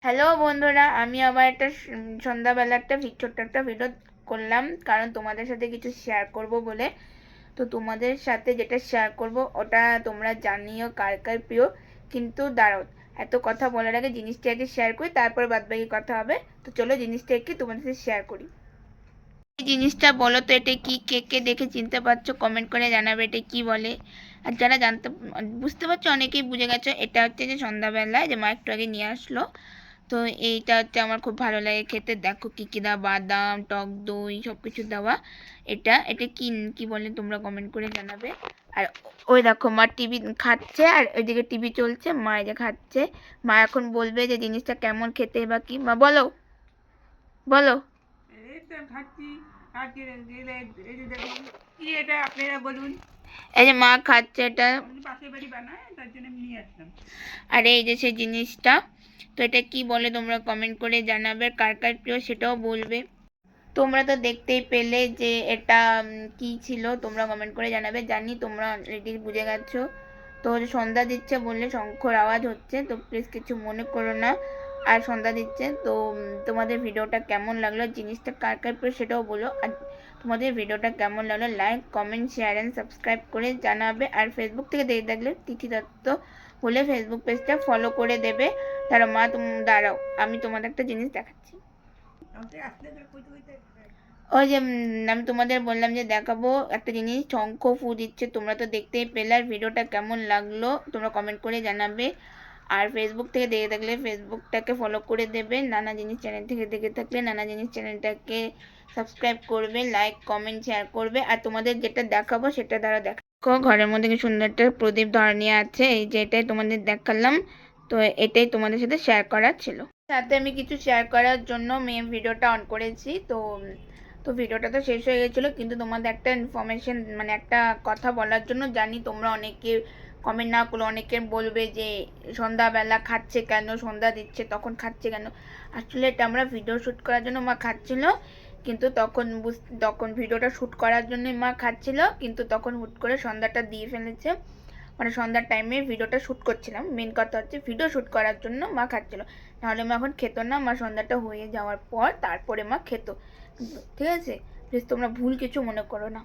Hello বন্ধুরা, আমি আবার একটা সন্ধ্যাবেলা একটা ছোট্ট একটা ভিডিও করলাম, কারণ তোমাদের সাথে কিছু শেয়ার করব বলে। তো তোমাদের সাথে যেটা শেয়ার করব ওটা তোমরা জানিও কার কার প্রিয়। কিন্তু দাঁড়াও, এত কথা বলার আগে জিনিসটা আগে শেয়ার করি, তারপর বাদবাকি কথা হবে। তো চলো জিনিসটা একটু তোমাদের সাথে শেয়ার করি। এই জিনিসটা বলো তো, এটা কি? কে কে দেখে চিনতে পারছো কমেন্ট করে জানাবে এটা কি বলে। আর যারা বুঝতে পারছো, অনেকেই বুঝে গেছো। এটা হচ্ছে যে সন্ধ্যাবেলায় যে মা একটু আগে নিয়ে আসলো। তো এইটা হচ্ছে আমার খুব ভালো লাগে খেতে। দেখো কি কি দেওয়া, বাদাম, টক দই, সব কিছু দেওয়া। এটা এটা কি কি বলে তোমরা কমেন্ট করে জানাবে। আর ওই দেখো মা টিভি খাচ্ছে, আর ওইদিকে টিভি চলছে, মা এই যে খাচ্ছে। মা এখন বলবে যে জিনিসটা কেমন খেতে বা কি। মা বলো বলো। এই যে মা খাচ্ছে এটা, আর এই যে সেই জিনিসটা। তো এটা কি বলে তোমরা কমেন্ট করে জানাবে, কার কার প্রিয় সেটাও বলবে। তোমরা তো দেখতেই পেলে যে এটা কি ছিল, তোমরা কমেন্ট করে জানাবে। জানি তোমরা অলরেডি বুঝে গেছো। তো সন্ধ্যা দিচ্ছে বললে শঙ্খর আওয়াজ হচ্ছে, তো প্লিজ কিছু মনে করো না। আর সন্ধ্যা দিচ্ছে তো তোমাদের ভিডিওটা কেমন লাগলো, জিনিসটা কার কার প্রিয় সেটাও বলো। আর তোমাদের ভিডিওটা কেমন লাগলো like comment share and subscribe করে জানাবে। আর ফেসবুক থেকে দেখে থাকলে তিথি দত্ত বলে ফেসবুক পেজটা ফলো করে দেবে। তারা মা দাঁড়াও, আমি তোমাদের একটা জিনিস দেখাচ্ছি। ওই যে আমি তোমাদের বললাম যে দেখাবো একটা জিনিস, শঙ্খ ফু দিচ্ছে, তোমরা তো দেখতেই পেলে। আর ভিডিওটা কেমন লাগলো তোমরা কমেন্ট করে জানাবে। আর ফেসবুক থেকে দেখে থাকলে ফেসবুকটাকে ফলো করে দেবে। নানা জিনিস চ্যানেল থেকে দেখে থাকলে নানা জিনিস চ্যানেলটাকে সাবস্ক্রাইব করবে, লাইক কমেন্ট শেয়ার করবে। আর তোমাদের যেটা দেখাবো সেটা দ্বারা দেখো, ঘরের মধ্যে কি সুন্দর একটা প্রদীপ ধরানি আছে, এই যে এটাই তোমাদের দেখালাম। তো এটাই তোমাদের সাথে শেয়ার করার ছিল। সাথে আমি কিছু শেয়ার করার জন্য মেন ভিডিওটা অন করেছি। তো তো ভিডিওটা তো শেষ হয়ে গেছিলো, কিন্তু তোমাদের একটা ইনফরমেশন মানে একটা কথা বলার জন্য। জানি তোমরা অনেকে কমেন্ট না করলে অনেকে বলবে যে সন্ধ্যাবেলা খাচ্ছে কেন, সন্ধ্যা দিচ্ছে তখন খাচ্ছে কেন। আসলে এটা আমরা ভিডিও শ্যুট করার জন্য মা খাচ্ছিল, কিন্তু তখন ভিডিওটা শ্যুট করার জন্য মা খাচ্ছিল, কিন্তু তখন হুট করে সন্ধ্যাটা দিয়ে ফেলেছে। মানে সন্ধ্যার টাইমে ভিডিওটা শ্যুট করছিলাম। মেন কথা হচ্ছে ভিডিও শ্যুট করার জন্য মা খাচ্ছিল, নাহলে মা এখন খেত না। মা সন্ধ্যাটা হয়ে যাওয়ার পর তারপরে মা খেত। ঠিক আছে, প্লিজ তোমরা ভুল কিছু মনে করো না।